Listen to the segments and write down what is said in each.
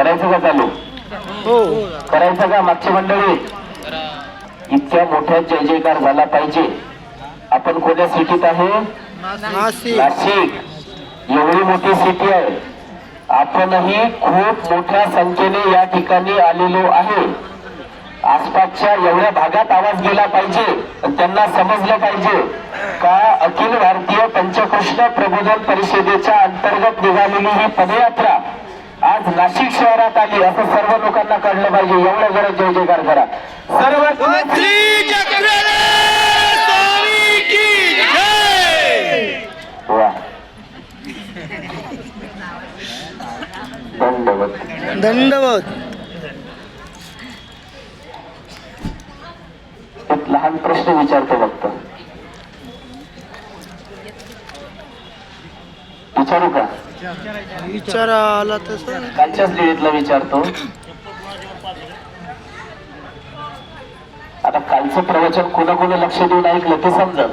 करायचं का चालू? हो करायचं का? मागची मंडळी इतक्या मोठ्या जय जयकार झाला पाहिजे. आपण कोणत्या सिटीत आहे? नाशिक. एवढी मोठी सिटी आहे. आपणही खूप मोठ्या संख्येने या ठिकाणी आलेलो आहे. आसपासच्या एवढ्या भागात आवाज गेला पाहिजे, त्यांना समजलं पाहिजे का अखिल भारतीय पंचकृष्ण प्रबोधन परिषदेच्या अंतर्गत निघालेली ही पदयात्रा आज नाशिक शहरात आली, असं सर्व लोकांना कळलं पाहिजे. एवढं जरा जय जयकार करा सर्व. दंडवत दंडवत. एक लहान प्रश्न विचारतो फक्त, विचारू का? विचारा आला तस कालच्याच लिहितला विचारतो. आता कालचं प्रवचन कोणा लक्ष देऊन ऐकलं ते समजत.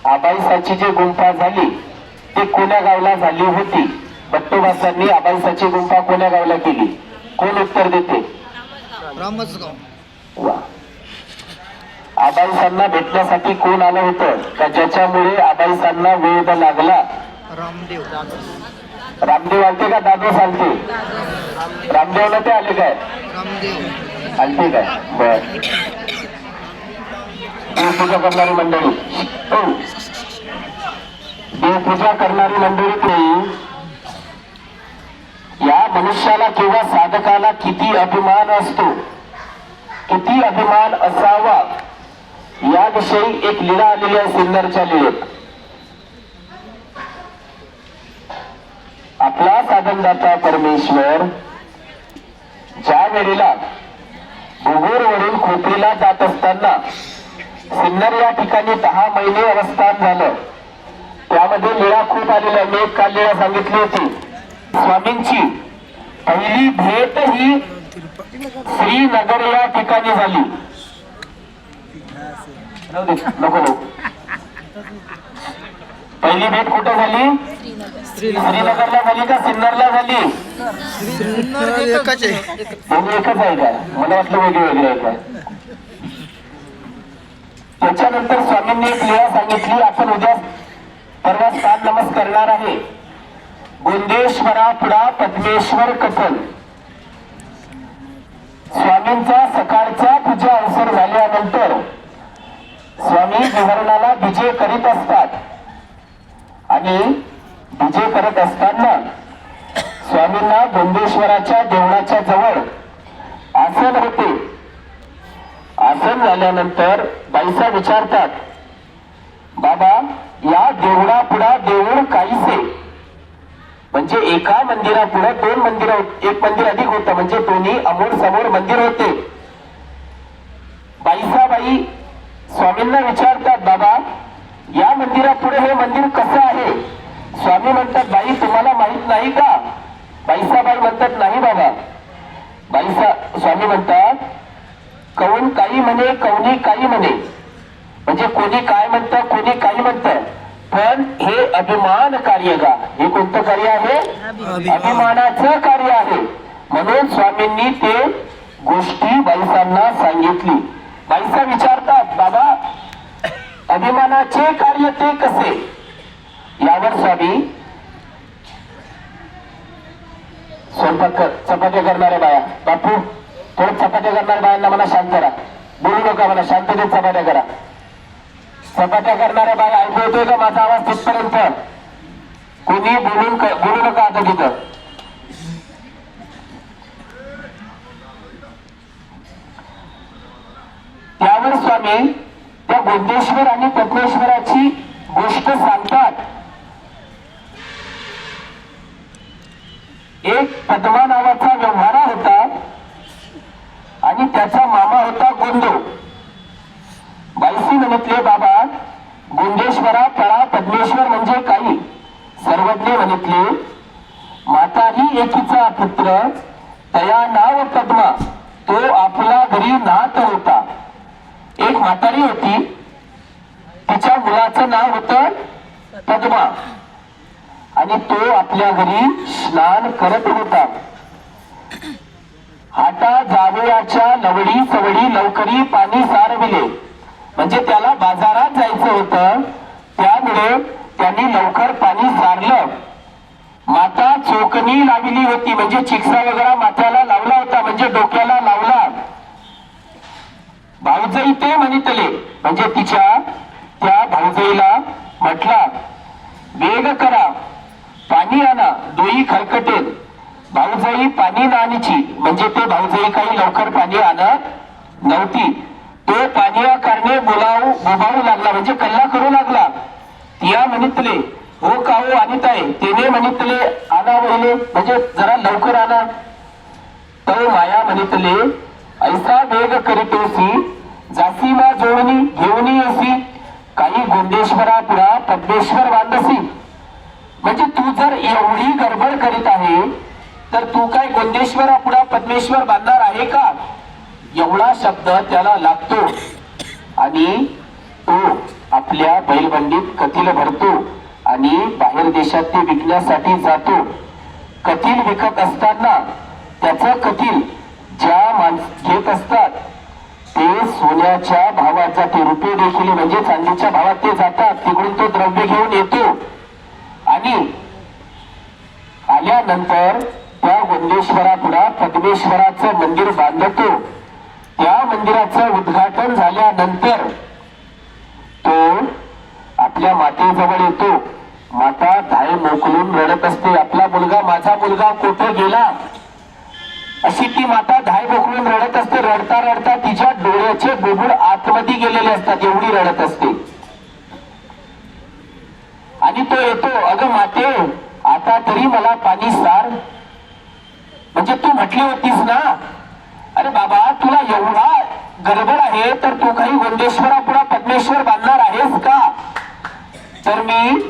आबाईसाची जी गुंफा झाली ते कोण्या गावला झाली होती? बट्टोबासांनी आबाईसाची गुंफा कोण्या गावला केली? कोण उत्तर देते? रामसगाव. वा. आबाईसांना भेटण्यासाठी कोण आलं होतं का ज्याच्यामुळे आबाईसांना वेध लागला? रामदेव. रामदेव आलते का दादू चालते? रामदेवला ते आले काय? रामदेव आलते काय? बर. देवपूजा करणारी मंडळी, हो देवपूजा करणारी मंडळी नाही. या मनुष्याला किंवा साधकाला किती अभिमान असतो, किती अभिमान असावा याविषयी एक लीला आलेली आहे सिन्नरच्या लीलेत. आपला साधनदाता परमेश्वर ज्या वेळेला भुगूरवरून खोपरीला जात असताना सिन्नर या ठिकाणी 10 महिने अवस्थान झालं. त्यामध्ये लीळा खूप आलेल्या. मी एक काल लीळा सांगितली होती. स्वामींची पहिली भेट ही श्रीनगर या ठिकाणी झाली. नको पहिली भेट कुठे झाली? श्रीनगरला झाली का सिन्नरला झाली? एकच आहे. दोन्ही एकच आहे काय? मला वाटलं वेगळे वेगळे आहे काय. त्याच्यानंतर स्वामींनी एक लीळा सांगितली. आपण उद्या परवा स्थान नमस्कार करणार आहे. गोंदेश्वरा पुढा पद्मेश्वर कथन. स्वामींचा सकाळचा पूजा अवसर झाल्यानंतर स्वामी विहरणाला विजय करीत असतात आणि विजय करत असताना स्वामींना गोंदेश्वराच्या देवळाच्या जवळ आसन होते. आसन झाल्यानंतर बाईसा विचारतात, बाबा या देवळा पुढा देऊळ काहीसे, म्हणजे एका मंदिरापुढे 2 मंदिर, एक मंदिर अधिक होतं, म्हणजे दोन्ही अमोर समोर मंदिर होते. बाईसाबाई स्वामींना विचारतात, बाबा या मंदिरापुढे हे मंदिर कसं आहे? स्वामी म्हणतात, बाई तुम्हाला माहित नाही का? बाईसाबाई म्हणतात, नाही बाबा. स्वामी म्हणतात, कौन काही म्हणे कौनी काही म्हणे, म्हणजे कोणी काय म्हणतं कोणी काही म्हणतं, पण हे अभिमान कार्य का? हे कोणतं कार्य आहे? अभिमानाचं कार्य आहे. म्हणून स्वामींनी ते गोष्टी बाईसांना सांगितली. बाईसा विचारतात, बाबा अभिमानाचे कार्य ते कसे? यावर स्वामी स्वयंपाक चपात्या करणाऱ्या बाया, बापू थोडं चपात्या करणाऱ्या बायांना मला शांत करा, बोलू नका, मला शांततेत चपात्या करा. चपात्या करणाऱ्या बाया ऐकू येतोय का माझा आवाज तिथपर्यंत? कोणी बोलू नका आता तिथं. त्यावर स्वामी त्या गोंदेश्वर आणि पद्मेश्वराची गोष्ट सांगतात. एक पद्मा नावाचा व्यवहारा होता आणि त्याचा मामा होता गोंदो. बाईसी म्हणितले, बाबा गोंदेश्वरा परा पद्मेश्वर म्हणजे काही? सर्वज्ञ म्हणितले, माताही एकीचा पुत्र तया नाव पद्मा, तो आपला घरी नात होता. एक म्हातारी होती, तिच्या मुलाचं नाव होतं पद्मा आणि तो आपल्या घरी स्नान करत होता. हाटा जावयाच्या लवडी सवडी लवकरी पाणी सारविले. म्हणजे त्याला बाजारात जायचं होतं, त्यामुळे त्यांनी लवकर पाणी सारलं. माता चोकणी लावली होती, म्हणजे चिकसा वगैरे माथ्याला लावला होता, म्हणजे डोक्याला लावला. भाऊजाई ते म्हणितले, म्हणजे तिच्या त्या भाऊजाईला म्हटला, वेग करा, पाणी आणा, दोई खरकटेल. भाऊजाई पाणी नाणीची, म्हणजे ते भाऊजाई काही लवकर पाणी आणत नव्हती. तो पाणी करणे बोलावू लागला, म्हणजे कल्ला करू लागला. तिया म्हणितले, हो का हो आणीत आहे. तेने म्हणितले, आणा वहिले, म्हणजे जरा लवकर आणा. तो माया म्हणितले, ऐसा वेग करीतोसी, जासी मा जोडणी घेऊन येसी, काही गोंदेश्वरा पुरा पद्मेश्वर बांधसी. म्हणजे तू जर एवढी गडबड करीत आहे तर तू काय गोंदेश्वरा पुरा पद्मेश्वर बांधणार आहे का? एवढा शब्द त्याला लागतो आणि तो आपल्या बैलबंडीत कथील भरतो आणि बाहेर देशात ते विकण्यासाठी जातो. कथील विकत असताना त्याचं कथील ज्या घेत असतात ते सोन्याच्या भावात जाते, रुपये देखील म्हणजे चांदीच्या भावात ते जातात. तिकडून तो द्रव्य घेऊन येतो आणि आल्यानंतर त्या गोंदेश्वरापुढा पद्मेश्वराचं मंदिर बांधतो. त्या मंदिराचं उद्घाटन झाल्यानंतर तो आपल्या मातेजवळ येतो. माता धाय मोकलून रडत असते, आपला मुलगा, माझा मुलगा कुठे गेला, अशी ती माता धाय मोकलून रडत असते. रडता रडता तिच्या डोळ्याचे बुबुळ आतमध्ये गेलेले असतात, एवढी रडत असते. आणि तो येतो, अगं माते, आता तरी मला पाणी सार. म्हणजे तू म्हटली होतीस ना, अरे बाबा तुला एवढा गडबड आहे तर तू काही गोंदेश्वरा पुढा पद्मेश्वर बांधणार आहेस का? तर मी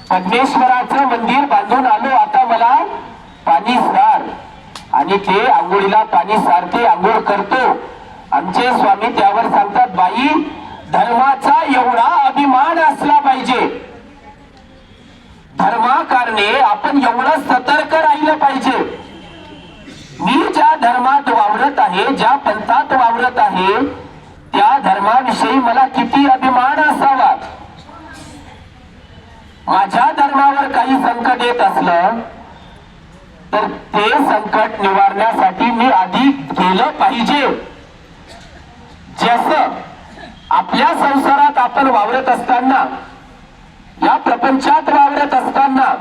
पद्मेश्वराचं मंदिर बांधून आलो, आता मला पाणी सार. आणि ते आंघोळीला पाणी सारते, आंघोळ करतो. आमचे स्वामी त्यावर सांगतात, बाई धर्माचा एवढा अभिमान असला पाहिजे, धर्माकारणे आपण एवढं सतर्क राहिलं पाहिजे. मी ज्या धर्मात वावरत आहे, ज्या पंथात वावरत आहे, त्या धर्माविषयी मला किती अभिमान असावा. माझ्या धर्मावर काही संकट येत असलं तर ते संकट निवारण्यासाठी मी आधी केलं पाहिजे. जसं आपल्या संसारात आपण वावरत असताना, या प्रपंचात वावरत असताना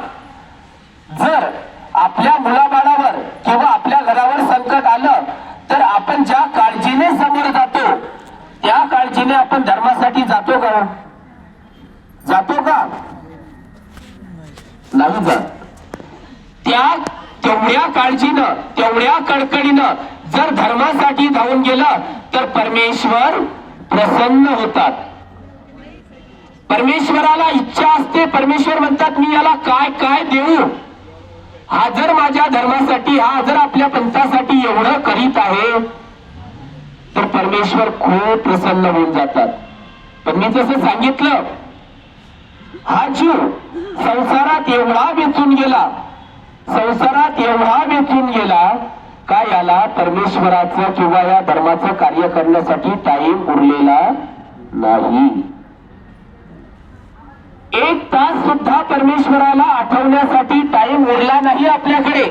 जर आपल्या मुलाबाळावर किंवा आपल्या घरावर संकट आलं तर आपण ज्या काळजीने समोर जातो त्या काळजीने आपण धर्मासाठी जातो का? जातो का? नाही जात. त्या तेवढ्या काळजीनं, तेवढ्या कळकळीनं जर धर्मासाठी धावून गेलं तर परमेश्वर प्रसन्न होतात. परमेश्वराला इच्छा असते, परमेश्वर म्हणतात मी याला काय काय देऊ, हा जर माझ्या धर्मासाठी, हा जर आपल्या पंथासाठी एवढं करीत आहे तर परमेश्वर खूप प्रसन्न होऊन जातात. पण मी जसं सांगितलं, हा जीव संसारात एवढा वेचून गेला, संसारात एवढा वेचून गेला का याला परमेश्वराचं किंवा या धर्माचं कार्य करण्यासाठी टाइम उरलेला नाही. एक तास सुद्धा परमेश्वराला आठवण्यासाठी टाइम उरला नाही आपल्याकडे.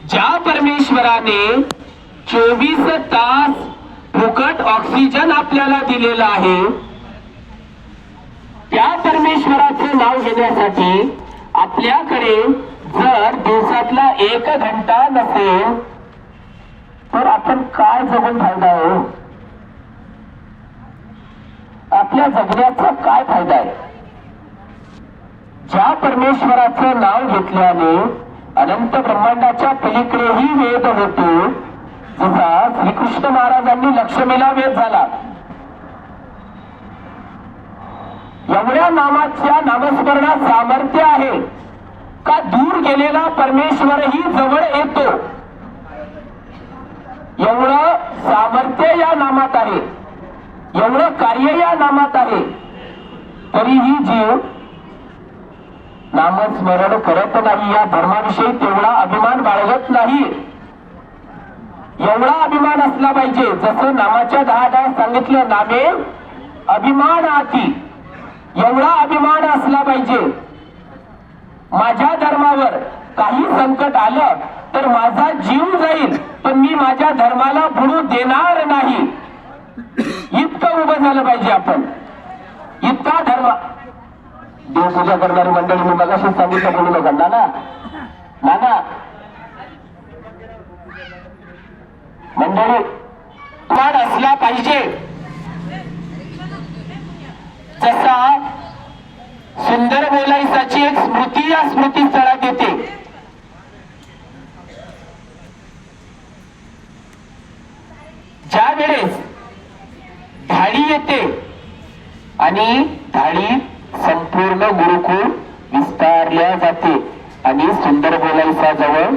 ज्या परमेश्वराने 24 तास फुकट ऑक्सिजन आपल्याला दिलेला आहे, त्या परमेश्वराचे नाव घेण्यासाठी आपल्याकडे जर दिवसातला 1 घंटा नसेल तर आपण काय जगून फायदा आहे? आपल्या जगण्याचा काय फायदा आहे? ज्या परमेश्वराचं नाव घेतल्याने अनंत ब्रह्मांडाच्या पलीकडेही वेद होतो, जसा श्रीकृष्ण महाराजांनी लक्ष्मीला वेद झाला. एवढ्या नामाच्या नामस्मरणात सामर्थ्य आहे का दूर गेलेला परमेश्वरही जवळ येतो. एवढं सामर्थ्य या नामात आहे, एवढं कार्य या नामात आहे. तरीही जीव नामस्मरण करत नाही, या धर्माविषयी तेवढा अभिमान बाळगत नाही. एवढा अभिमान असला पाहिजे जसं नामाच्या 10 सांगितलं, नामे अभिमान आती, एवढा अभिमान असला पाहिजे. माझ्या धर्मावर काही संकट आलं तर माझा जीव जाईल, पण मी माझ्या धर्माला बुडू देणार नाही. इतकं उभं झालं पाहिजे आपण. इतका धर्म. देवपूजा करणारी मंडळी मी मगाशीच सांगितलं, बोलू नका नाना. नाना मंडळी वाढ असला पाहिजे. जसा सुंदर बोलायसाची एक स्मृती या स्मृतीस्थळात येते. ज्या वेळेस धाडी येते आणि धाडी संपूर्ण गुरुकुळ विस्तारल्या जाते आणि सुंदर बोलायसा जवळ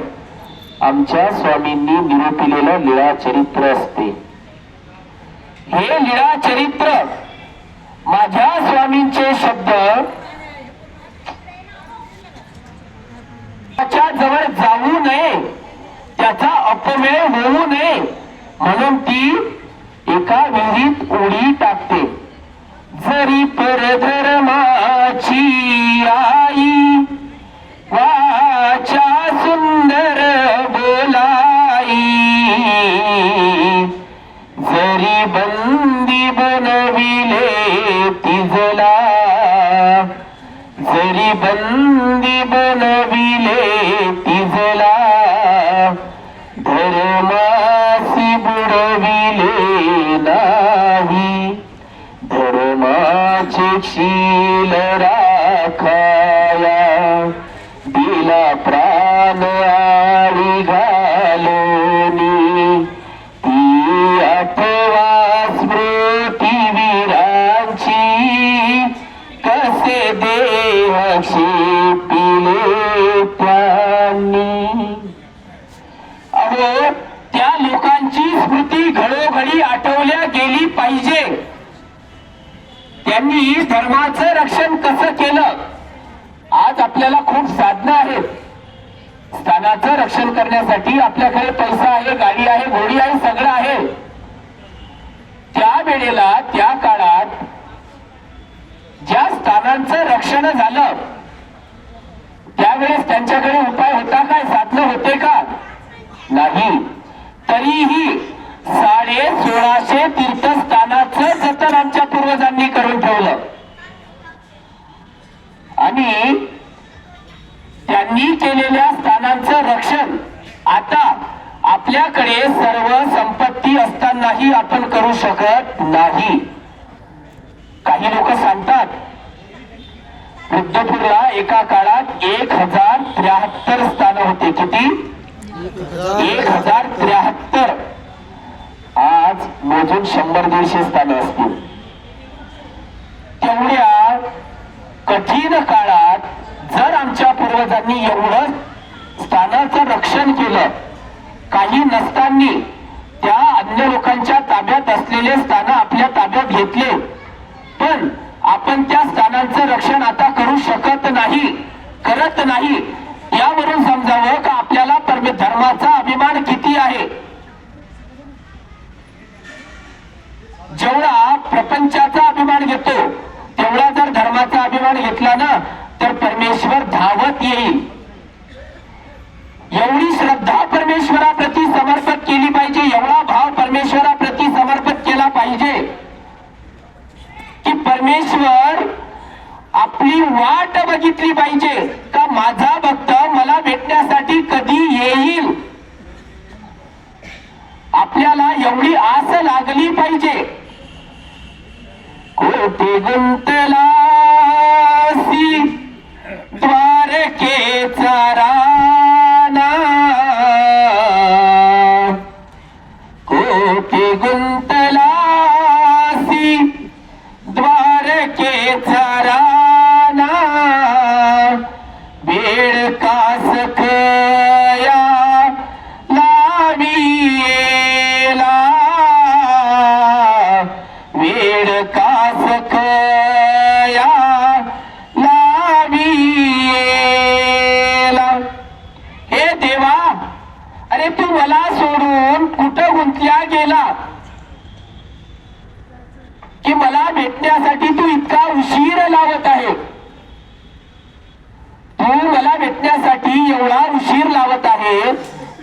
आमच्या स्वामींनी निरूपिलेलं लीळा चरित्र असते. हे लीळा चरित्र माझ्या स्वामींचे शब्द त्याच्या जवळ जाऊ नये, त्याचा अपव्यय होऊ नये म्हणून ती एका विहिरीत उडी टाकते. जरी परधर्माची आई वाचा सुंदर बोलाई, जरी बंदी बनविले तिजला, जरी बंदी बनविले तिजला, धर्मासी बुडविले नाही, धर्माचे शील राखाया दिला प्राण आळी घालोनी, ती आठवा स्मृती वीरांची कसे देह क्षेपिले त्यांनी. अहो त्या लोकांची स्मृती घडोघडी आठवल्या गेली पाहिजे. त्यांनी धर्माचं रक्षण कसं केलं. आज आपल्याला खूप साधनं आहेत. स्थानाचं रक्षण करण्यासाठी आपल्याकडे पैसा आहे, गाडी आहे, घोडी आहे, सगळं आहे. त्या वेळेला त्या काळात ज्या स्थानांचं रक्षण झालं त्यावेळेस त्यांच्याकडे उपाय होता काय, साधनं होते का? नाही. तरीही 1650 तीर्थस्थानाचं जतन आमच्या पूर्वजांनी करून ठेवलं आणि त्यांनी केलेल्या स्थानांचं रक्षण आता आपल्याकडे सर्व संपत्ती असतानाही आपण करू शकत नाही. काही लोक सांगतात रुद्रपूरला एका काळात 1073 स्थान होते. किती? 1073. आज मोजून 100-150 स्थानं असतील. तेवढ्या कठीण काळात जर आमच्या पूर्वजांनी एवढं स्थानाचं रक्षण केलं, काही नसताना त्या अन्य लोकांच्या ताब्यात असलेले स्थान आपल्या ताब्यात घेतले, पण आपण त्या स्थानांचं रक्षण आता करू शकत नाही, करत नाही. यावरून समजावं का आपल्याला धर्माचा अभिमान किती आहे. जेवढा प्रपंचाचा अभिमान घेतो तेवढा जर धर्माचा अभिमान घेतला ना तर परमेश्वर धावत येईल. एवढी श्रद्धा परमेश्वराप्रती समर्पित केली पाहिजे, एवढा भाव परमेश्वराप्रती समर्पित केला पाहिजे की परमेश्वर आपली वाट बघितली पाहिजे का माझा भक्त मला भेटण्यासाठी कधी येईल. आपल्याला एवढी आस लागली पाहिजे. कोटी गुंतलासी द्वारकेचा राणा, कोटी गुंतलासी द्वारकेचा राणा, बेड कास खया लाविला, वेड कास खया लाविला, की मला भेटण्यासाठी तू इतका उशीर लावत आहे, तू मला भेटण्यासाठी एवढा उशीर लावत आहे,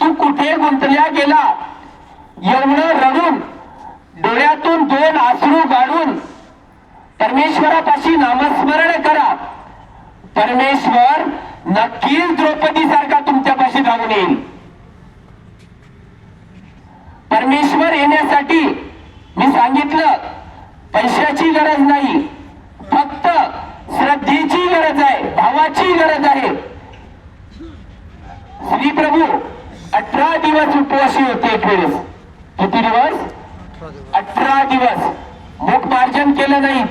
तू कुठे गुंतल्या गेला? एवढं रडून डोळ्यातून 2 अश्रू गाडून परमेश्वरापाशी नामस्मरण करा. परमेश्वर नक्कीच द्रौपदी सारखा तुमच्यापाशी धावून येईल. परमेश्वर येण्यासाठी मी सांगितलं पैशाची गरज नाही, फक्त श्रद्धेची गरज आहे, भावाची गरज आहे. श्री प्रभू 18 दिवस उपवासी होते एक वेळेस. किती दिवस? 18 दिवस. मुख मार्जन केलं नाही,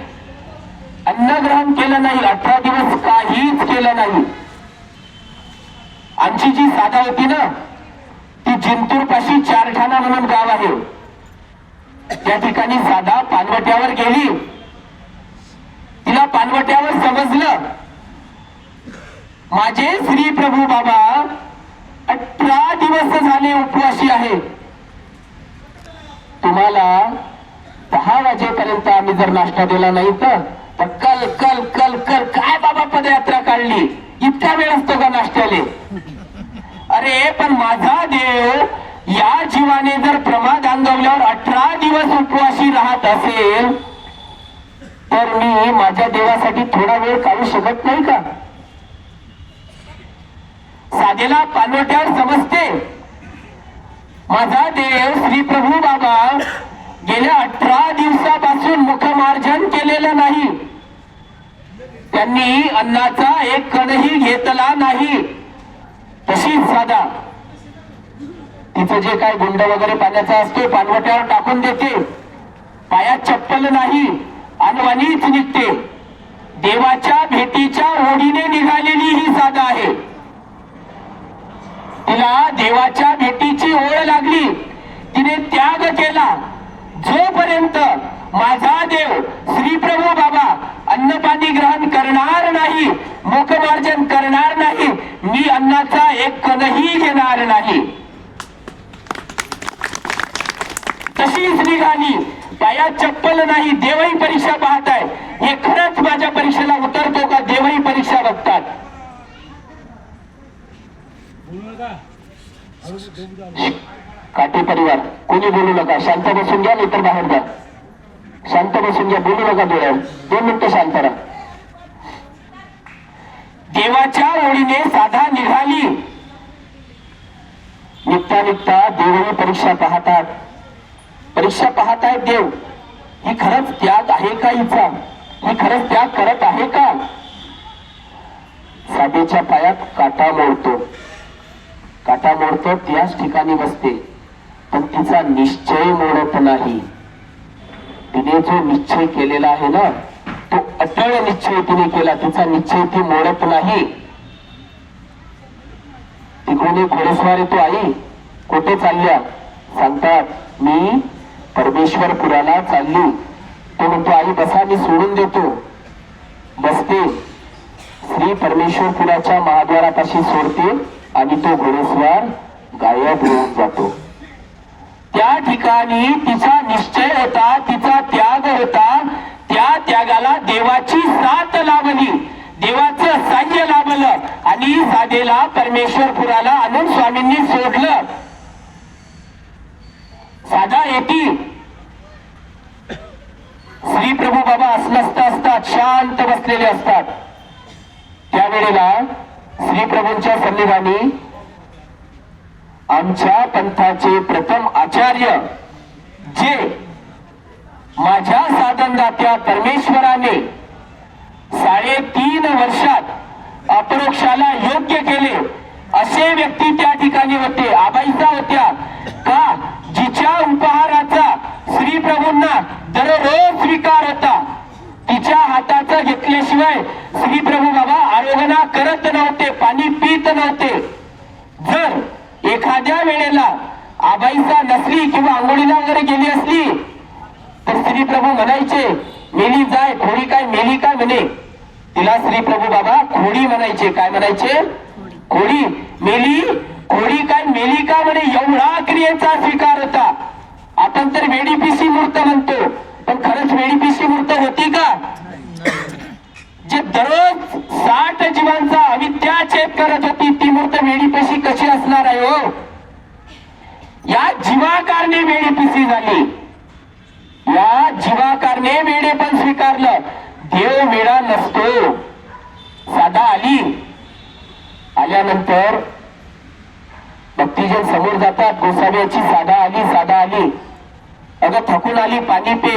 अन्न ग्रहण केलं नाही, 18 दिवस काहीच केलं नाही. आमची जी साधा होती ना, ती जिंतूर पाशी चारठाणा म्हणून गाव आहे, त्या ठिकाणी साधा पानवट्यावर गेली. तिला पानवट्यावर समजलं माझे श्री प्रभू बाबा 18 दिवस झाले उपवासी आहे. तुम्हाला 10 वाजेपर्यंत आम्ही जर नाश्ता दिला नाही तर कल कल कल कल काय बाबा पदयात्रा काढली, इतका वेळ असतो का नाश्त्याले? अरे पण माझा देव या जीवाने जर प्रमाद अंगवल्यावर 18 दिवस उपवासी राहत असेल तर मी माझ्या देवासाठी थोडा वेळ काढू शकत नाही का? साधेला पानवट्यावर समजते माझा देव श्री प्रभू बाबा गेल्या 18 दिवसापासून मुखमार्जन केलेलं नाही, त्यांनी अन्नाचा एक कणही घेतला नाही. तशीच साधा तिचं जे काय गुंड वगैरे पाण्याचा असतो पानवट्यावर टाकून देते, पायात चप्पल नाही, अनवाणीच निघते. देवाच्या भेटीच्या ओढीने निघालेली ही साधा आहे. तिला देवाच्या भेटीची ओढ लागली, तिने त्याग केला. जोपर्यंत माझा देव श्री प्रभू बाबा अन्नपाणी ग्रहण करणार नाही, मुखमार्जन करणार नाही, मी अन्नाचा एक कणही घेणार नाही. तशीच निघाली, पायात चप्पल नाही. देवही परीक्षा पाहत आहे, हे खरंच माझ्या परीक्षेला उतरतो का? देवही परीक्षा बघतात. काटे परिवार कोणी बोलू नका, शांत बसून घ्या, नाहीतर बाहेर जा. शांत बसून घ्या, बोलू नका. 2 मिनिटं शांत राहा. देवाच्या ओळीने साधा निघाली. निघता निघता देवही परीक्षा पाहतात. परीक्षा पाहतायत देव, ही खरंच त्याग आहे का हिचा? ही खरंच त्याग करत आहे का? साधेच्या पायात काटा मोडतो, काटा मोडतो, त्याच ठिकाणी बसते, पण तिचा निश्चय मोडत नाही. तिने जो निश्चय केलेला आहे ना, तो अटळ निश्चय तिने केला, तिचा निश्चय ती मोडत नाही. तिकडून घोडेस्वार येतो, आई कुठे चालल्या? सांगतात मी परमेश्वरपुराला चालली. तो म्हणतो आई बसा, मी सोडून देतो. बसते, श्री परमेश्वरपुराच्या महाद्वारापाशी सोडते आणि तो घोडेस्वार गायब होऊन जातो. त्या ठिकाणी तिचा निश्चय होता, तिचा त्याग होता. त्या त्यागाला देवाची साथ लाभली, देवाचं साह्य लाभलं आणि साधेला परमेश्वरपुराला आणून स्वामींनी सोडलं. साधा येती, श्री प्रभू बाबा अस्वस्थ असतात, शांत बसलेले असतात. त्यावेळेला श्री प्रभूंच्या सन्निधानी आमच्या पंथाचे प्रथम आचार्य, जे माझ्या साधनदात्या परमेश्वराने 3.5 वर्षात अपरोक्षाला योग्य केले, असे व्यक्ती त्या ठिकाणी होते. आबाईचा होत्या का, जिच्या उपहाराचा श्री प्रभूंना दररोज स्वीकार होता. तिच्या हाताचं घेतल्याशिवाय श्री प्रभू बाबा आरोग्य करत नव्हते, पाणी पित नव्हते. जर एखाद्या वेळेला आबाईचा नसली किंवा आंघोळीला वगैरे गेली असली तर श्री प्रभू म्हणायचे मेली जाय खोडी, काय मेली काय म्हणे. तिला श्री प्रभू बाबा खोडी म्हणायचे. काय म्हणायचे? खोडी. मेली खोडी काय मेली का म्हणे. एवढा क्रियेचा स्वीकार होता. आपण तर वेडीपिशी मूर्त म्हणतो, पण खरंच वेडीपिशी जीवांचा अविद्याच्छेद करत होती ती मूर्त वेडीपिशी कशी असणार आहे हो? या जीवाकारने वेडीपिशी झाली, या जीवाकारने वेडे पण स्वीकारलं. देव वेडा नसतो. साधा आली, आल्यानंतर भक्तिजन समोर जातात. गोसाव्याची साधा आली. अगं थकून आली, पाणी पे.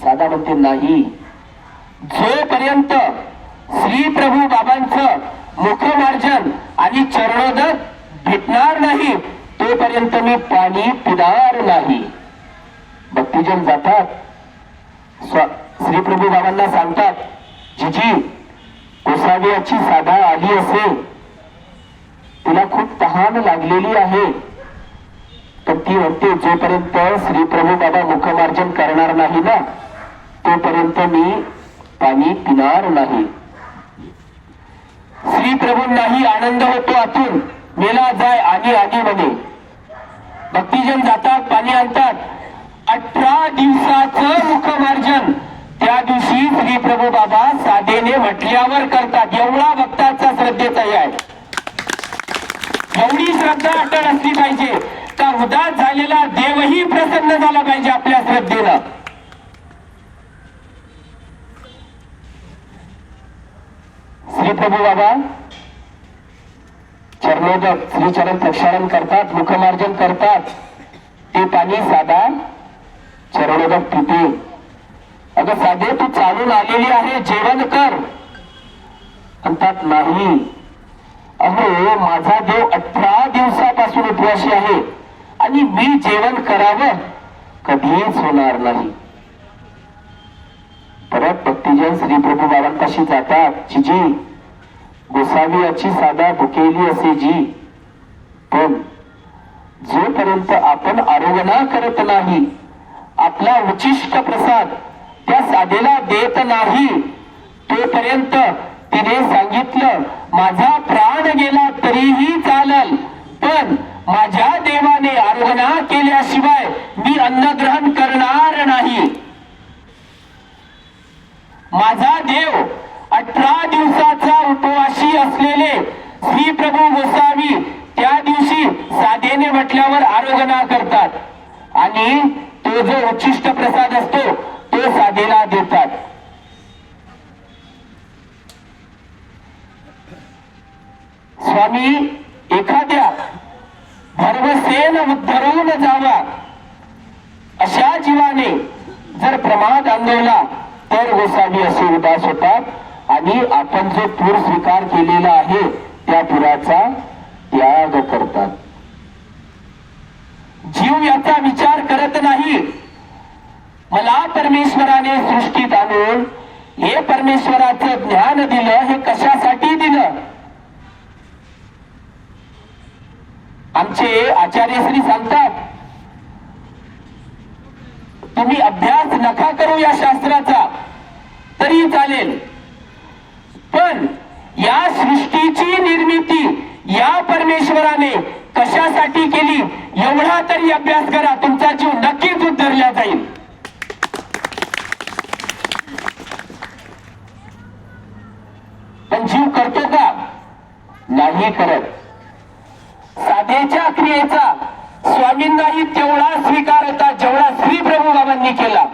साधा म्हणते नाही, जोपर्यंत श्री प्रभू बाबांचं मुखमार्जन आणि चरणोदक भेटणार नाही तोपर्यंत मी पाणी पिणार नाही. भक्तिजन जातात, श्री प्रभू बाबांना सांगतात, जीजी गोसाव्याची साधा आली असेल, तिला खूप तहान लागलेली आहे. पण ती म्हणते जोपर्यंत श्री प्रभू बाबा मुखमार्जन करणार नाही ना तोपर्यंत मी पाणी पिणार नाही. श्री प्रभूंनाही आनंद होतो आतून, मेला जाय आणि आधी म्हणे. भक्तिजन जातात, पाणी आणतात. 18 दिवसाचं मुखमार्जन त्या दिवशी श्री प्रभू बाबा साधेने म्हटल्यावर करतात. एवढा भक्ताचा श्रद्धेचा आहे. एवढी श्रद्धा अटळ असली पाहिजे का उदास झालेला देवही प्रसन्न झाला पाहिजे आपल्या श्रद्धेनं. श्री प्रभू बाबा चरणोदक श्रीचरण प्रक्षालन करतात, मुखमार्जन करतात. ते पाणी साधा चरणोदक पिते. अगं साधे तू चालून आलेली आहे, जेवण कर. म्हणतात नाही, अहो माझा देव 18 दिवसापासून उपवासी आहे आणि मी जेवण करावं कधीच होणार नाही. परत भक्तिजन श्री प्रभू बाबांपाशी जातात. जीजी गोसावी याची साधा भुकेली असे जी, पण जोपर्यंत आपण आरोग्य करत नाही, आपला उचिष्ट प्रसाद त्या साधेला देत नाही तोपर्यंत तिने सांगितलं माझा प्राण गेला तरीही चालल, पण माझ्या देवाने आराधना केल्याशिवाय मी अन्न ग्रहण करणार नाही. माझा देव 18 दिवसाचा उपवासी असलेले श्री प्रभू गोसावी त्या दिवशी साधेने म्हटल्यावर आराधना करतात आणि तो जो उच्छिष्ट प्रसाद असतो तो साधेला देतात. स्वामी एखाद्या भरवसेन उद्धरून जावा अशा जीवाने जर प्रमाद अनुभवला तर गोसावी असे उदास होतात आणि आपण जो पूर स्वीकार केलेला आहे त्या पुराचा त्याग करतात. जीव याचा विचार करत नाही. मला परमेश्वराने सृष्टीत आणून हे परमेश्वराचं ज्ञान दिलं, हे कशासाठी दिलं? आमचे आचार्यश्री सांगतात तुम्ही अभ्यास नका करू या शास्त्राचा तरी चालेल, पण या सृष्टीची निर्मिती या परमेश्वराने कशासाठी केली एवढा तरी अभ्यास करा, तुमचा जीव नक्कीच उद्धरला जाईल. पण जीव करतो का? नाही करत. साधेच्या क्रियेचा स्वामींनाही तेवढा स्वीकार होता जेवढा श्री प्रभू बाबांनी केला.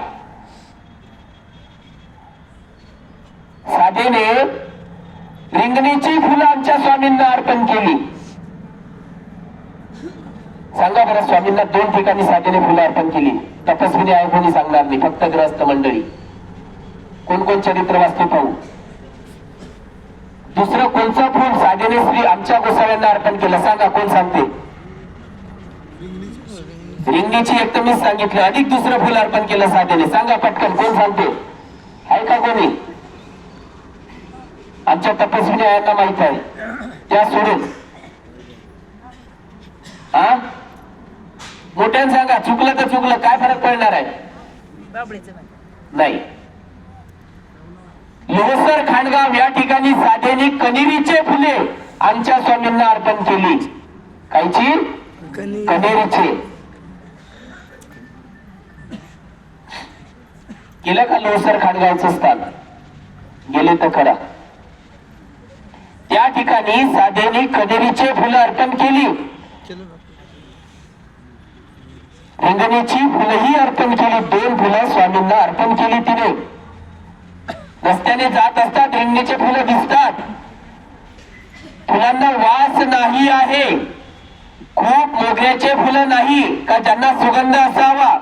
साधेने रिंगणीची फुलं आमच्या स्वामींना अर्पण केली. सांगा बरं, स्वामींना 2 ठिकाणी साधेने फुलं अर्पण केली. तपस्विनी आहे कोणी सांगणार नाही, फक्त ग्रस्त मंडळी. कोण कोण चरित्र वाचते पाहू. दुसरं कोणचं फुल साधेने श्री आमच्या गोसाव्यांना अर्पण केलं? सांगा, कोण सांगते? रिंगणीची एक तर मीच सांगितलं, अधिक दुसरं फुल अर्पण केलं साधेने. सांगा पटकन, कोण सांगते? आहे का कोणी? आमच्या तपस्विनी यांना माहित आहे, त्या सोडून. हा मोठ्यानं सांगा, चुकलं तर चुकलं, काय फरक पडणार आहे? नाही. लोहसर खांडगाव या ठिकाणी साधेने कनेरीचे फुले आमच्या स्वामींना अर्पण केली. कायची? कनेरीचे. केलं का लोहसर खांडगावचं स्थान? गेले तर खरा. त्या ठिकाणी साधेने कनेरीचे फुलं अर्पण केली, रिंगणीची फुलंही अर्पण केली. 2 फुलं स्वामींना अर्पण केली तिने. रस्त्याने जात असतात, रिंगणीचे फुलं दिसतात, फुलांना वास नाही आहे. खूप मोगऱ्याचे फुलं नाही का ज्यांना सुगंध असावा,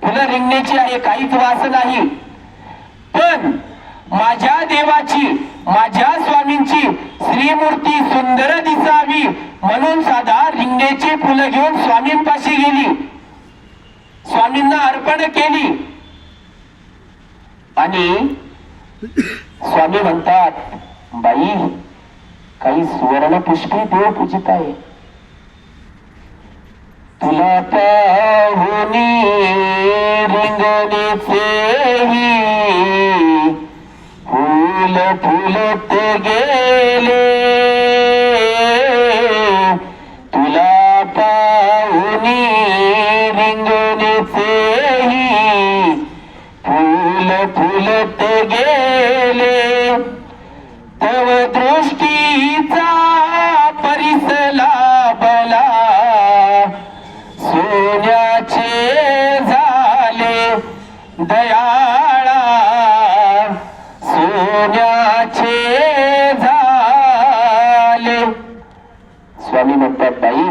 फुलं रिंगणीची आहे, काहीच वास नाही. पण माझ्या देवाची, माझ्या स्वामींची श्रीमूर्ती सुंदर दिसावी म्हणून साधा रिंगणीची फुलं घेऊन स्वामींपाशी गेली, स्वामींना अर्पण केली. आणि स्वामी म्हणतात, बाई काही सुवर्ण पुष्पे देव पूजित आहे, तुला पाहुनी रिंगणीचेही फुल फुलत गेले, तुला पाहुनी रिंगणीचेही फुल फुलत गेले. तव दृष्टीचा परिसला बला सोन्याचे झाले दयाळा, सोन्याचे झाले. स्वामी म्हणतात, बाई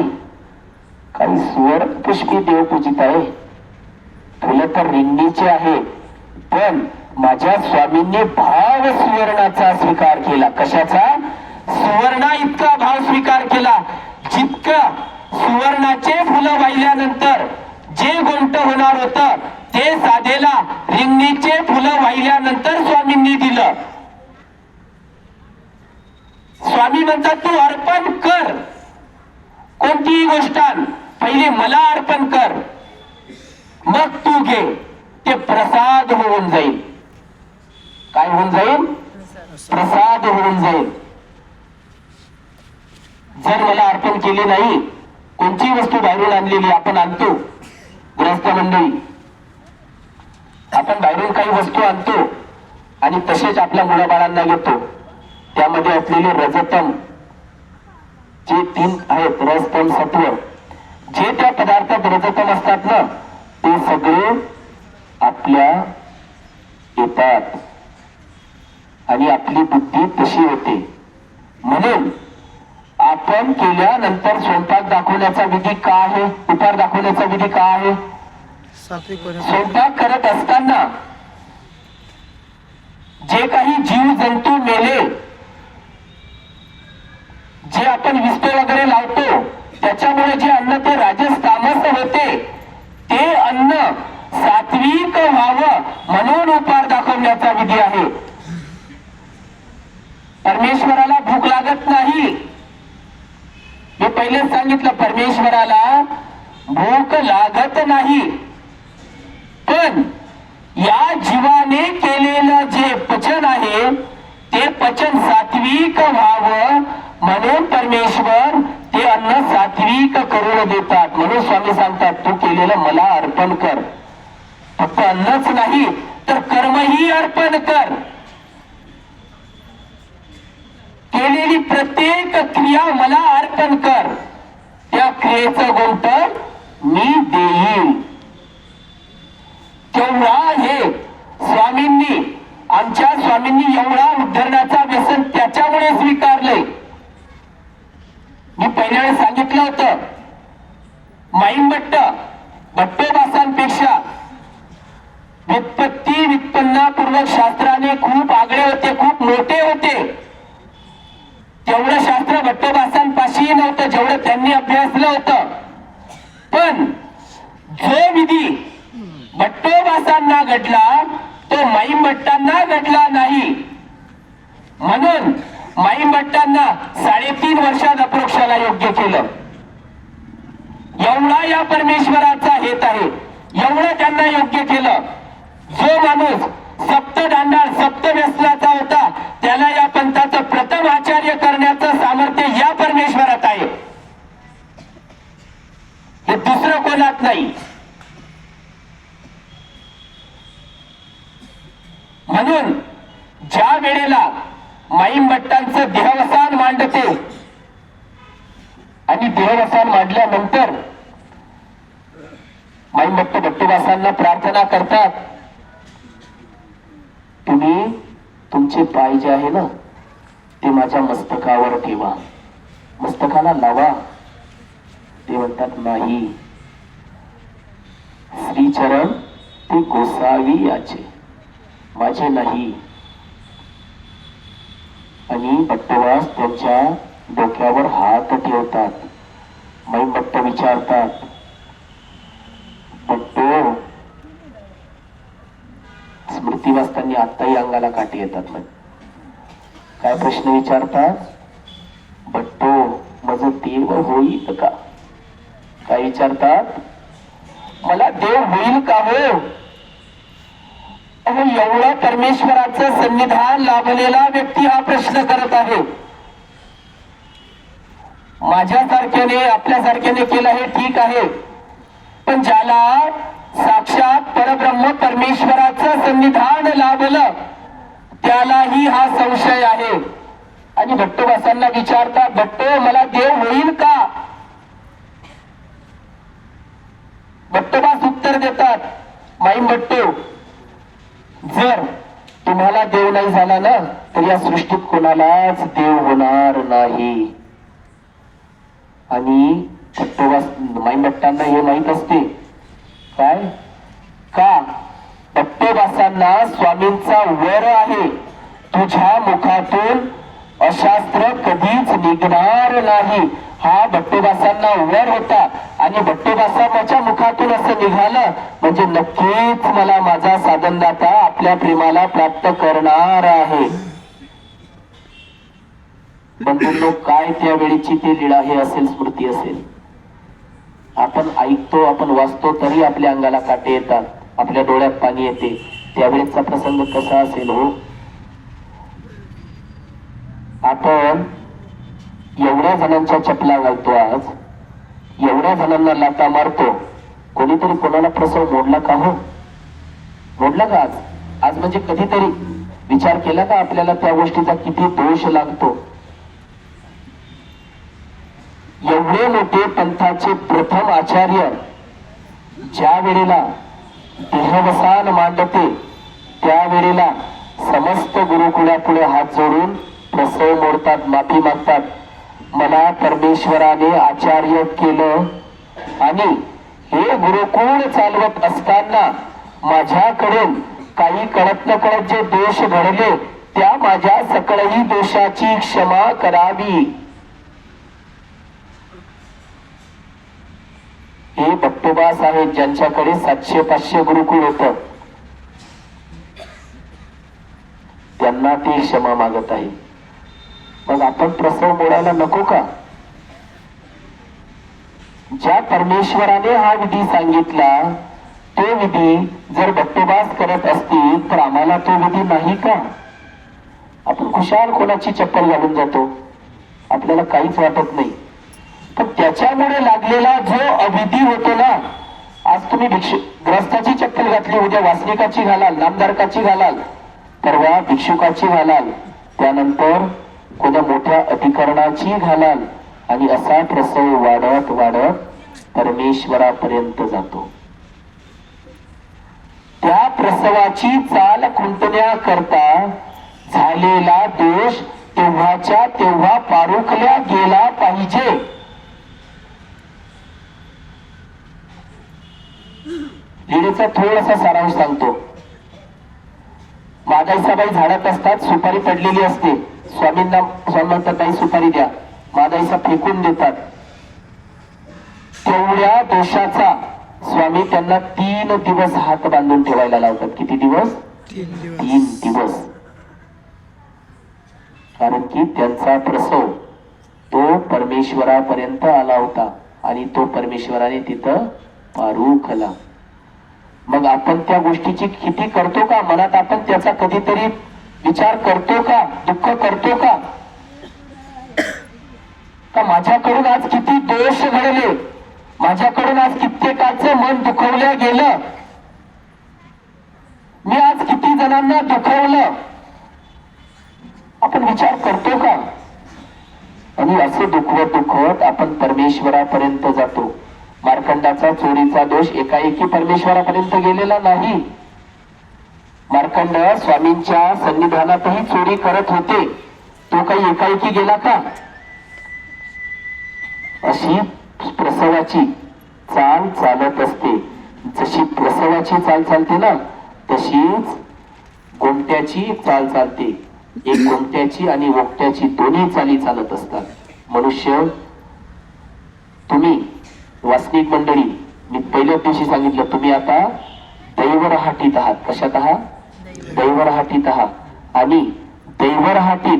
काही सुवर्ण पुष्पी देव पूजित आहे, फुलं तर रिंगणीचे आहे, पण माझ्या स्वामींनी भाव सुवर्णाचा स्वीकार केला. कशाचा? सुवर्णा इतका भाव स्वीकार केला, जितकं सुवर्णाचे फुलं वाहिल्यानंतर जे गोंट होणार होतं ते साधेला रिंगणीचे फुलं वाहिल्यानंतर स्वामींनी दिलं. स्वामी म्हणतात, तू अर्पण कर, कोणतीही गोष्ट पहिले मला अर्पण कर, मग तू घे, ते प्रसाद होऊन जाईल. काय होऊन जाईल? प्रसाद होऊन जाईल. जर मला अर्पण केले नाही, कोणती वस्तू बाहेरून आणलेली आपण आणतो, गृहस्थ मंडळी आपण बाहेरून काही वस्तू आणतो आणि तसेच आपल्या मुलाबाळांना घेतो, त्यामध्ये असलेले रजतम जे 3 आहेत, रजतम सत्व, जे त्या पदार्थात रजतम असतात ना, ते सगळे आपल्या येतात आणि आपली बुद्धी तशी होते. म्हणून आपण केल्यानंतर स्वयंपाक दाखवण्याचा विधी का आहे, उपहार दाखवण्याचा विधी का आहे? स्वयंपाक करत असताना जे काही जीव जंतू मेले, जे आपण विस्ते वगैरे लावतो, त्याच्यामुळे जे अन्न ते राजस तामस होते, ते अन्न सात्विक व्हावं म्हणून उपहार दाखवण्याचा विधी आहे. परमेश्वराला भूक लागत नाही. मी पहिलेच सांगितलं, परमेश्वराला भूक लागत नाही, पण या जीवाने केलेलं जे पचन आहे ते पचन सात्विक व्हावं म्हणून परमेश्वर ते अन्न सात्विक करून देतात. म्हणून स्वामी सांगतात, तू केलेलं मला अर्पण कर. फक्त अन्नच नाही तर कर्मही अर्पण कर. केलेली प्रत्येक क्रिया मला अर्पण कर, त्या क्रियेचं गोंट मी देईन. तेवढा हे स्वामींनी, आमच्या स्वामींनी एवढा उद्धरणाचा व्यसन त्याच्यामुळे स्वीकारले. मी पहिल्या वेळेस सांगितलं होतं, माईंभट्ट भट्टोबासांपेक्षा व्युत्पत्ती व्युत्पन्नापूर्वक शास्त्राने खूप आगळे होते, खूप मोठे होते. तेवढं शास्त्र भट्टोबासांपाशी नव्हतं जेवढं त्यांनी अभ्यासलं होतं. पण जो विधी भट्टोबासांना घडला तो माईंभट्टांना घडला नाही. म्हणून माईंभट्टांना 3.5 वर्षात अपरोक्षाला योग्य केलं. एवढा या परमेश्वराचा हेत आहे, एवढं त्यांना योग्य केलं. जो माणूस सप्तदांडाळ सप्तव्यसनाचा होता त्याला या पंथाचं प्रथम आचार्य करण्याचं सामर्थ्य या परमेश्वरात आहे, हे दुसरं कोणात नाही. म्हणून ज्या वेळेला माईम भट्टांचं देहवसान मांडते आणि देहवसान मांडल्यानंतर माईम भट्ट भट्टोबासांना प्रार्थना करतात, तुम्ही तुमचे पाय जे आहे ना ते माझ्या मस्तकावर ठेवा, मस्तकाला लावा. ते म्हणतात नाही, श्रीचरण ते गोसावी याचे, माझे नाही. आणि भट्टोबास त्यांच्या डोक्यावर हात ठेवतात. माईम भट्ट विचारतात, भट्टो, स्मृती वाचताना आत्ताही अंगाला काठी येतात. मग काय प्रश्न विचारतात, भट्टो माझं देव होईल का? काय विचारतात, मला देव होईल का हो? एवढा परमेश्वराचं सन्निधान लाभलेला व्यक्ती हा प्रश्न करत आहे. माझ्यासारख्याने आपल्यासारख्याने केलं हे ठीक आहे, पण ज्याला साक्षात परब्रह्म परमेश्वराचं सन्निधान लाभलं त्यालाही हा संशय आहे. आणि भट्टोबासांना विचारतात, भट्टो मला देव होईल का? भट्टोबास उत्तर देतात, माईम भट्टो, जर तुम्हाला देव नाही झाला ना तर या सृष्टीत कोणालाच देव होणार नाही. आणि भट्टोबा माईम भट्टांना हे माहित असते. काय का? भट्टोबासांना स्वामींचा वर आहे, तुझ्या मुखातून अशास्त्र कधीच निघणार नाही. हा भट्टोबासांना वर होता आणि भट्टोबासांच्या मुखातून असं निघालं म्हणजे नक्कीच मला माझा साधनदाता आपल्या प्रेमाला प्राप्त करणार आहे. बंधूंनो, काय त्यावेळीची ती लीळा हे असेल, स्मृती असेल. आपण ऐकतो, आपण वाचतो तरी आपल्या अंगाला काटे येतात, आपल्या डोळ्यात पाणी येते. त्यावेळेचा प्रसंग कसा असेल हो? आपण एवढ्या जणांच्या चपला घालतो, आज एवढ्या जणांना लाथा मारतो, कोणीतरी कोणाला प्रसव मोडला का हो? मोडला का आज? आज म्हणजे कधीतरी विचार केला का आपल्याला त्या गोष्टीचा किती दोष लागतो? एवढे मोठे पंथाचे प्रथम आचार्य ज्या वेळेला देहवसान मांडते त्यावेळेला समस्त गुरुकुळापुढे हात जोडून प्रसव मोडतात, माफी मागतात. मला परमेश्वराने आचार्य केलं आणि हे गुरुकुळ चालवत असताना माझ्याकडून काही कळत न कळत जे दोष घडले त्या माझ्या सकळही दोषाची क्षमा करावी. हे भट्टोबास आहेत ज्यांच्याकडे 700-500 गुरुकुळ होत, त्यांना ते क्षमा मागत आहे. मग आपण प्रसव मोडायला नको का? ज्या परमेश्वराने हा विधी सांगितला तो विधी जर भट्टोबास करत असतील तर आम्हाला तो विधी नाही का? आपण खुशाल कोणाची चप्पल घालून जातो, आपल्याला काहीच वाटत नाही. पण त्याच्यामुळे लागलेला जो अविधी होतो ना, आज तुम्ही ग्रस्ताची चप्पल घातली, उद्या वासनिकाची घालाल, नामधारकाची घालाल, परवा भिक्षुकाची घालाल, त्यानंतर कोणत्या मोठ्या अधिकरणाची घालाल आणि असा प्रसव वाढत वाढत परमेश्वरापर्यंत जातो. त्या प्रसवाची चाल खुंटण्याकरता झालेला दोष तेव्हाच्या तेव्हा पारुखल्या गेला पाहिजे. लीळेचा थोडासा सारांश सांगतो. मादाईसाबाई झाडात असतात, सुपारी पडलेली असते. स्वामींना स्वामी म्हणतात नाही सुपारी द्या, मादाईसा फेकून देतात. तेवढ्या दोषाचा स्वामी त्यांना 3 दिवस हात बांधून ठेवायला लावतात. किती दिवस? 3 दिवस. कारण की त्यांचा प्रसव तो परमेश्वरापर्यंत आला होता आणि तो परमेश्वराने तिथं पारुखला. मग आपण त्या गोष्टीची किती करतो का? मनात आपण त्याचा कधीतरी विचार करतो का? दुःख करतो का? का माझ्याकडून आज किती दोष घडले, माझ्याकडून आज कित्येकाचं मन दुखवलं गेलं, मी आज किती जणांना दुखवलं. आपण आपण विचार करतो का? आणि असे दुखवत आपण परमेश्वरापर्यंत जातो. मार्कंडाचा चोरीचा दोष एकाएकी परमेश्वरापर्यंत गेलेला नाही. मार्कंड स्वामींच्या सन्निधानातही चोरी करत होते, तो काही एकाएकी गेला का? अशी प्रसवाची चाल चालत असते. जशी प्रसवाची चाल चालते ना, तशीच गोमट्याची चाल चालते. एक गोमट्याची आणि ओकट्याची दोन्ही चाली चालत असतात. मनुष्य, तुम्ही वासनिक मंडळी, मी पहिल्याच दिवशी सांगितलं, तुम्ही आता दैवरहाटीत आहात. कशात आहात? दैवरहाटीत आहात. आणि दैवरहाटीत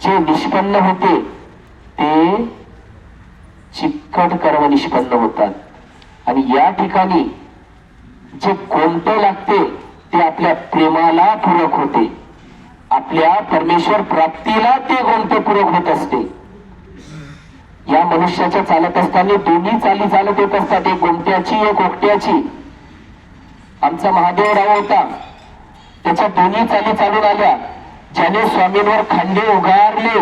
जे निष्पन्न होते ते चिकट कर्म निष्पन्न होतात. आणि या ठिकाणी जे कोणतं लागते ते आपल्या प्रेमाला पूरक होते, आपल्या परमेश्वर प्राप्तीला ते कोणते पूरक होत असते. या मनुष्याच्या चालत असताना दोन्ही चाली चालत येत असतात, एक गोमट्याची एक ओकट्याची. आमचा महादेवराव होता, त्याच्या दोन्ही चाली चालून आल्या. ज्याने स्वामींवर खांदे उगारले,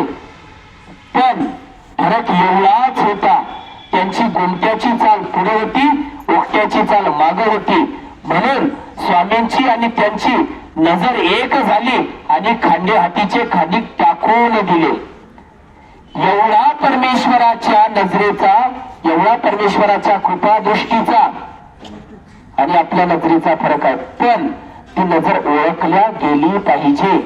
पण फरक एवढाच होता, त्यांची गोमट्याची चाल पुढे होती, ओकट्याची चाल मागे होती. म्हणून स्वामींची आणि त्यांची नजर एक झाली आणि खांदे हातीचे खांदी टाकून दिले. एवढा परमेश्वराच्या नजरेचा, एवढा परमेश्वराच्या कृपा दृष्टीचा आणि आपल्या नजरेचा फरक आहे. पण ती नजर ओळखल्या गेली पाहिजे.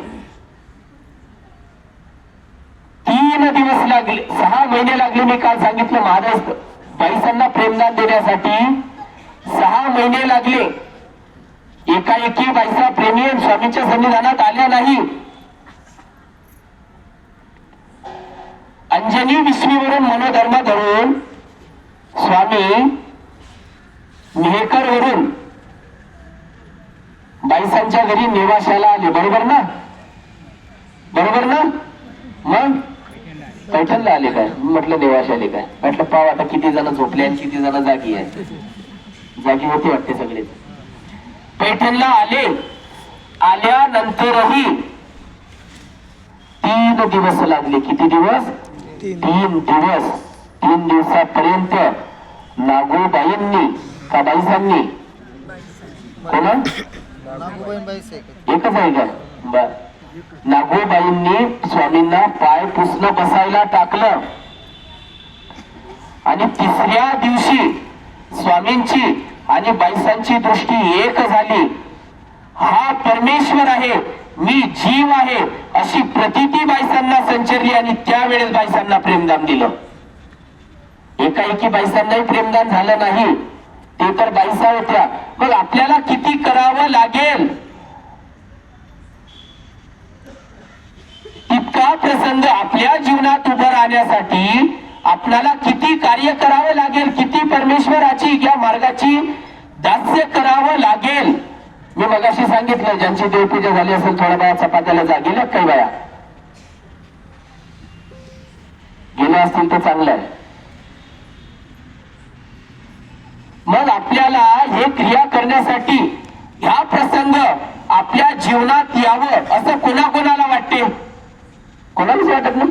3 दिवस लागले, 6 महिने लागले. मी काल सांगितलं, महाराज बाईसांना प्रेमदान देण्यासाठी 6 महिने लागले. एकाएकी बाईसा प्रेमी स्वामींच्या सन्निधानात आल्या नाही. अंजनी विष्णूवरून मनोधर्म धरून स्वामी मेहकर वरून बाईसांच्या घरी नेवाशाला आले. बरोबर ना? बरोबर ना? मग पैठणला आले काय? म्हटलं नेवाशाले काय? म्हटलं पाव आता किती जण झोपले आणि किती जण जागी आहे. जागी होते वाटते सगळेच. पैठणला आले. आल्यानंतरही 3 दिवस लागले. किती दिवस? 3 दिवस. 3 दिवसापर्यंत नागोबाईंनी का बाईसांनी, कोण एकच आहे का? बर. नागोबाईंनी स्वामींना पाय पुसणं बसायला टाकलं. आणि 3ऱ्या दिवशी स्वामींची आणि बाईसांची दृष्टी एक झाली. हा परमेश्वर आहे, मी जीव आहे, अशी प्रतीती बाईसांना संचरली. आणि त्यावेळेस बाईसांना प्रेमदान दिलं. एकाएकी बाईसांनाही प्रेमदान झालं नाही, ते तर बाईसा होत्या. मग आपल्याला किती करावं लागेल? तितका प्रसंग आपल्या जीवनात उभं राहण्यासाठी आपल्याला किती कार्य करावं लागेल, किती परमेश्वराची या मार्गाची दास्य करावं लागेल. मी मगाशी सांगितलं, ज्यांची देवपूजा झाली असेल थोड्या बाया चपात्याला जा. गेल्या काही बाया? गेल्या असतील तर चांगलं आहे. मग आपल्याला हे क्रिया करण्यासाठी ह्या प्रसंग आपल्या जीवनात यावं असं कोणाकोणाला वाटते? कोणालाच वाटत नाही.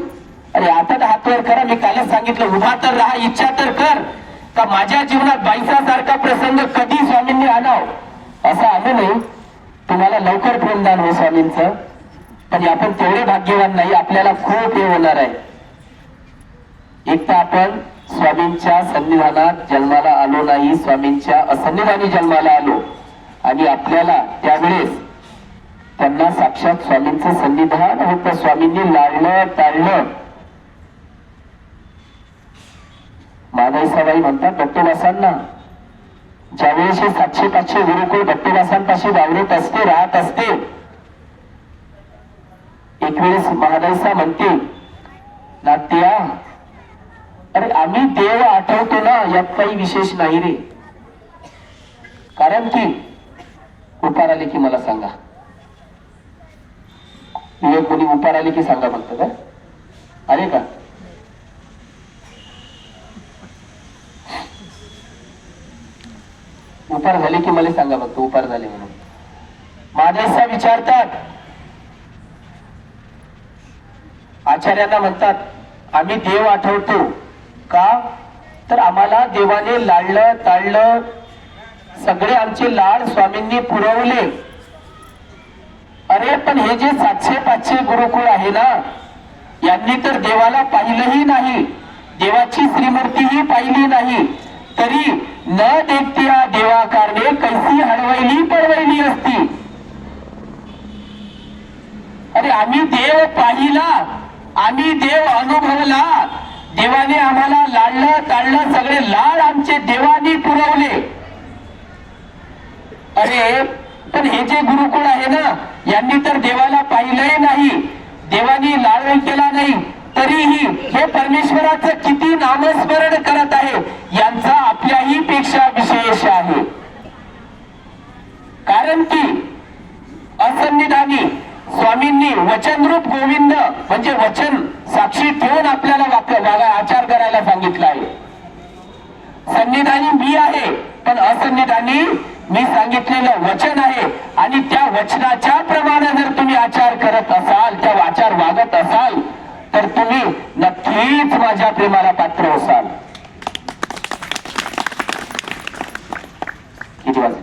अरे आता तर हात वर करा. मी कालच सांगितलं, उभा तर राहा, इच्छा तर कर. का माझ्या जीवनात बाईसासारखा प्रसंग कधी स्वामींनी आणाव असं आलं नाही. तुम्हाला लवकर प्रेमदान हो स्वामींचं, पण आपण तेवढे भाग्यवान नाही. आपल्याला खूप हे होणार आहे. एक तर आपण स्वामींच्या सन्निधानात जन्माला आलो नाही, स्वामींच्या असन्निधानी जन्माला आलो. आणि आपल्याला त्यावेळेस त्यांना साक्षात स्वामींचं सन्निधान होतं. स्वामींनी लाडलं टाळलं. माधवसाबाई म्हणतात दत्तोबासांना, ज्यावेळेस हे 700-500 गुरुकुळ दत्तोबासांपाशी वावरत असते, राहत असते, एक वेळेस महादाईसा म्हणते, नात्या अरे आम्ही देव आठवतो ना, यात काही विशेष नाही रे. कारण की उपार आले की मला सांगा. विवेक कोणी उपार आले की सांगा म्हणतो का? अरे का उपार झाले की मला सांगा बघतो, उपार झाले म्हणून. महादेसा विचारतात आचार्यांना म्हणतात आम्ही देव आठवतो का, तर आम्हाला देवाने लाडलं ताळलं, सगळे आमचे लाड स्वामींनी पुरवले. अरे पण हे जे 700-500 गुरुकुळ आहे ना, यांनी तर देवाला पाहिलंही नाही, देवाची श्रीमूर्तीही पाहिली नाही, तरी न देखत्या देवाकारने कैसी हडवैली पळवैली असती. अरे आम्ही देव पाहिला, आम्ही देव अनुभवला, देवाने आम्हाला लाडलं ताळलं, सगळे लाड आमचे देवानी पुरवले. अरे पण हे जे गुरुकुळ आहे ना, यांनी तर देवाला पाहिलंही नाही, देवानी लाड केला नाही, तरीही हे परमेश्वराचं किती नामस्मरण करत आहे, यांचा आपल्याही पेक्षा विशेष आहे. कारण की असन्निधानी स्वामींनी वचनरूप गोविंद म्हणजे वचन साक्षी ठेवून आपल्याला आचार करायला सांगितलं आहे. सन्निधानी मी आहे, पण असन्निधानी मी सांगितलेलं वचन आहे, आणि त्या वचनाच्या प्रमाणे जर तुम्ही आचार करत असाल, त्या आचार वागत असाल, तर तुम्ही नक्कीच माझ्या प्रेमाला पात्र असाल.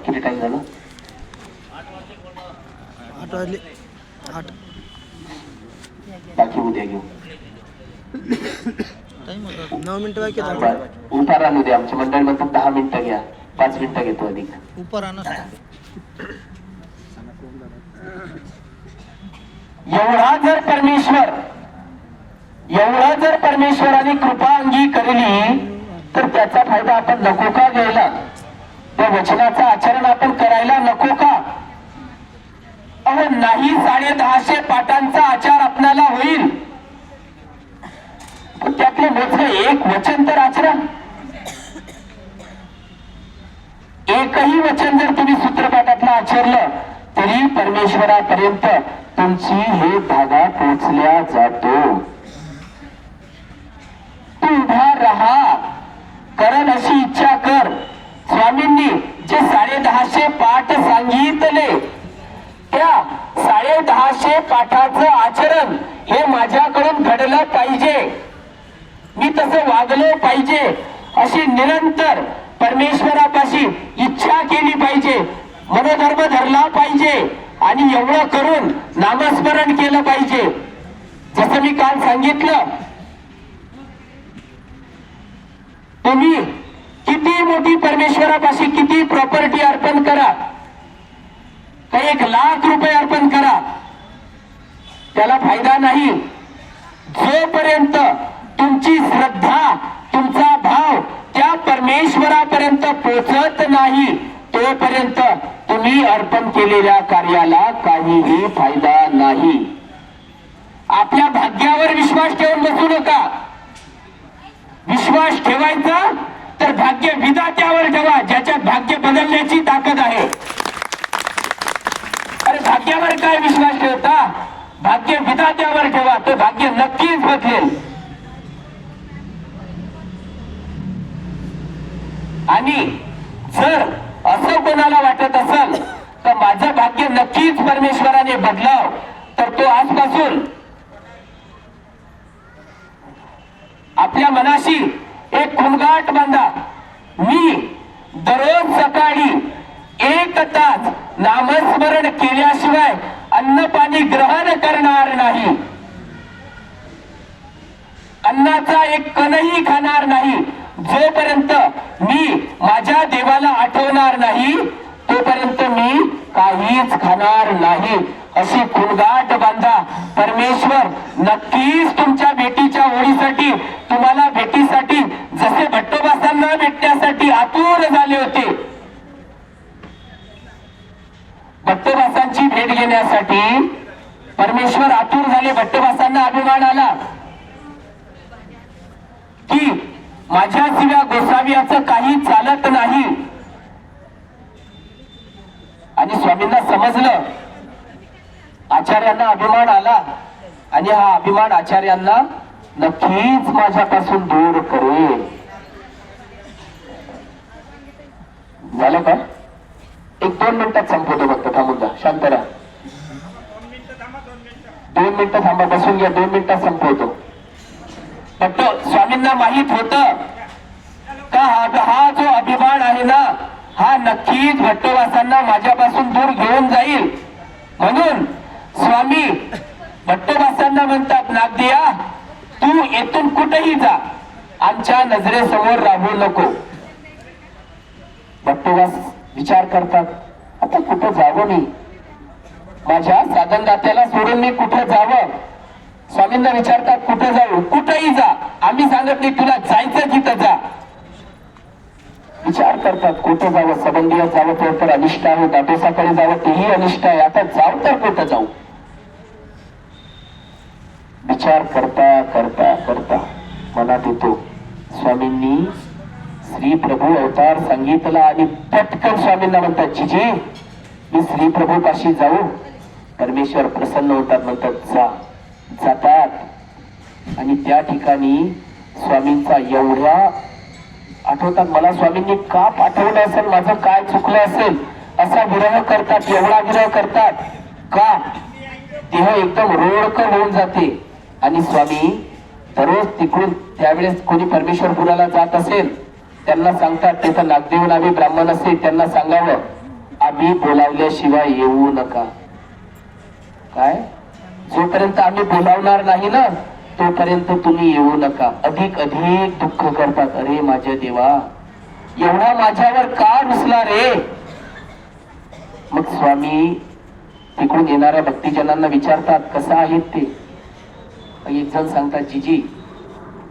किती टाइम झाला? 8 वाजले. 8 बाकी उद्या घेऊ. टाइम होता 9 मिनिटं बाकी आहेत. उपार आणू दे. आमच्या मंडळ म्हणतात 10 मिनिटं घ्या, 5 मिनिटं घेतो अधिक. उपर आणा. एवढा जर परमेश्वराने कृपा अंगी करली, तर त्याचा फायदा आपण नको का घ्यायला? त्या वचनाचं आचरण आपण करायला नको का? अहो नाही 1050 पाठांचा आचार आपल्याला होईल, पण त्यातले मोठं एक वचन तर आचरण. एकही वचन जर तुम्ही सूत्रपाठातलं आचरलं, तरी परमेश्वरापर्यंत तुमची हे धागा पोचल्या जातो. तू उभा राहा, करल अशी इच्छा कर. स्वामींनी जे 1050 पाठ सांगितले, त्या 1050 पाठाचं आचरण हे माझ्याकडून घडलं पाहिजे, मी तसं वागलो पाहिजे, अशी निरंतर परमेश्वरापाशी इच्छा केली पाहिजे, मनोधर्म धरला पाहिजे, आणि एवढं करून नामस्मरण केलं पाहिजे. जसं मी काल सांगितलं, तुम्ही किती मोठी परमेश्वरापाशी किती प्रॉपर्टी अर्पण करा, 1 लाख रुपये अर्पण करा, त्याला फायदा नाही. जोपर्यंत तुमची श्रद्धा, तुमचा भाव त्या परमेश्वरापर्यंत पोचत नाही, तोपर्यंत तुम्ही अर्पण केलेल्या कार्याला काहीही फायदा नाही. आपल्या भाग्यावर विश्वास ठेवून बसू नका. विश्वास ठेवायचा तर भाग्य विधात्यावर ठेवा, ज्याच्यात भाग्य बदलण्याची ताकद आहे. अरे भाग्यावर काय विश्वास ठेवता? भाग्य विधात्यावर ठेवा, तो भाग्य नक्कीच बदलेल. आणि जर असं कोणाला वाटत असेल तर माझं भाग्य नक्कीच परमेश्वराने बदलाव, तर तो आजपासून आपल्या मनाशी एक खुणगाठ बांधा. मी दररोज सकाळी 1 तास नामस्मरण केल्याशिवाय अन्न पाणी ग्रहण करणार नाही, अन्नाचा एक कणही खाणार नाही. जोपर्यंत मी माझ्या देवाला आठवणार नाही, तोपर्यंत मी काहीच खाणार नाही, अशी खुणगाठ बांधा. परमेश्वर नक्कीच तुमच्या भेटीच्या ओळीसाठी, तुम्हाला भेटीसाठी जसे भट्टोबासांना भेटण्यासाठी आतुर झाले होते, भट्टोबासांची भेट घेण्यासाठी परमेश्वर आतुर झाले. भट्टोबासांना अभिमान आला की माझ्या शिव्या गोसाव्याचं काही चालत नाही, आणि स्वामींना समजलं, आचार्यांना अभिमान आला, आणि हा अभिमान आचार्यांना नक्कीच माझ्यापासून दूर करेल. झालं का? 1-2 मिनिटात संपवतो फक्त, थांबून जा, शांत राहा. 2 मिनिटं थांबा, बसून घ्या, 2 मिनिटात संपवतो. फक्त स्वामींना माहित होत का हा जो अभिमान आहे ना, हा नक्कीच भट्टवासांना माझ्यापासून दूर घेऊन जाईल. म्हणून स्वामी भट्टवासांना म्हणतात, नागदिया तू येथून कुठेही जा, आमच्या नजरेसमोर राहू नको. भट्टवास विचार करतात, आता कुठं जावं मी, माझ्या साधनदात्याला सोडून मी कुठं जावं. स्वामींना विचारतात, कुठं जाऊ, कुठंही जा, आम्ही सांगत नाही, तुला जायचं तिथं जा. विचार करतात, कुठं जावं, सबंधियात जावं तर अनिष्ट आहे, दाटोसाकडे जावं तेही अनिष्ट आहे, आता जाऊ तर कुठं जाऊ. विचार करता करता करता मनात येतो, स्वामींनी श्री प्रभू अवतार सांगितला आणि पटकन स्वामींना म्हणतात, जिजी मी श्री प्रभू पाशी जाऊ. परमेश्वर प्रसन्न होतात, म्हणतात जा. जातात आणि त्या ठिकाणी स्वामींचा एवढ्या आठवतात, मला स्वामींनी का पाठवलं असेल, माझं काय चुकलं असेल, असा विरह करतात, एवढा विरह करतात का देह एकदम रोडकर होऊन जाते. आणि स्वामी दररोज तिकडून त्यावेळेस कोणी परमेश्वरपुराला जात असेल त्यांना सांगतात, तिथं नागदेव नावी ब्राह्मण असेल त्यांना सांगावं, आम्ही बोलावल्याशिवाय येऊ नका. काय, जोपर्यंत आम्ही बोलावणार नाही ना तोपर्यंत तुम्ही येऊ नका. अधिक अधिक दुःख करतात, अरे माझ्या देवा एवढा माझ्यावर का रुसला रे. मग स्वामी तिकडून येणाऱ्या भक्तिजनांना विचारतात, कसं आहेत ते. एक जण सांगतात, जीजी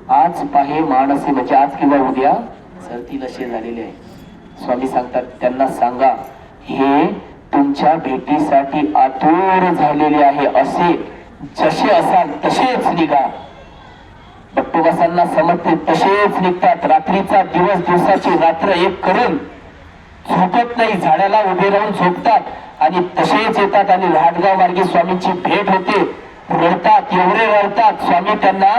आज पाहे माणसे, म्हणजे आज किंवा उद्या सरती लशे झालेले आहे. स्वामी सांगतात, त्यांना सांगा हे तुमच्या भेटीसाठी आतुर झालेले आहे, असे जसे असाल तसेच निघा. भट्टवासांना समजते तसेच निघतात. रात्रीचा दिवस, दिवसाची रात्र एक करून झोपत नाही, झाडाला उभे राहून झोपतात आणि तसेच येतात आणि लाटगाव मार्गे स्वामींची भेट होते. रडतात, एवढे रडतात. स्वामी त्यांना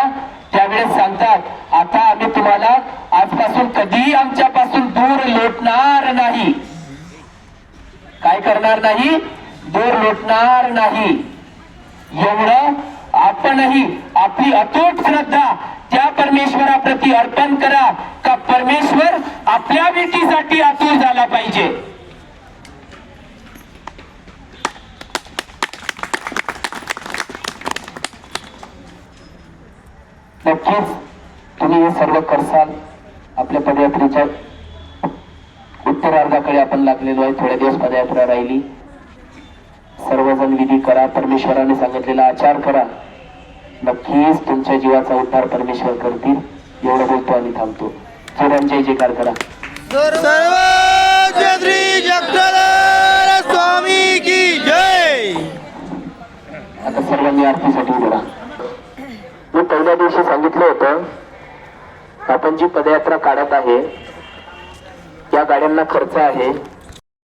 त्यावेळेस सांगतात, आता आम्ही तुम्हाला आजपासून कधीही आमच्यापासून दूर लोटणार नाही. काय करणार नाही, दूर लोटणार नाही. एवढं आपणही आपली अतूट श्रद्धा त्या परमेश्वराप्रती अर्पण करा का परमेश्वर आपल्या भेटीसाठी आतुर झाला पाहिजे. नक्कीच तुम्ही हे सर्व करसाल. आपल्या पदयात्रेच्या उत्तरार्धाकडे आपण लागलेलो आहे. थोड्या दिवस पदयात्रा राहिली. सर्वजण विधी करा, परमेश्वराने सांगितलेला आचार करा. नक्कीच तुमच्या जीवाचा उद्धार परमेश्वर करतील. एवढं बोलतो आणि थांबतो. जोरांचे जयकार करा. स्वामी की जय. आता सर्वांनी आरतीसाठी उभं राहा. मी पहिल्या दिवशी सांगितलं होतं, आपण जी पदयात्रा काढत आहे या गाड्यांना खर्च आहे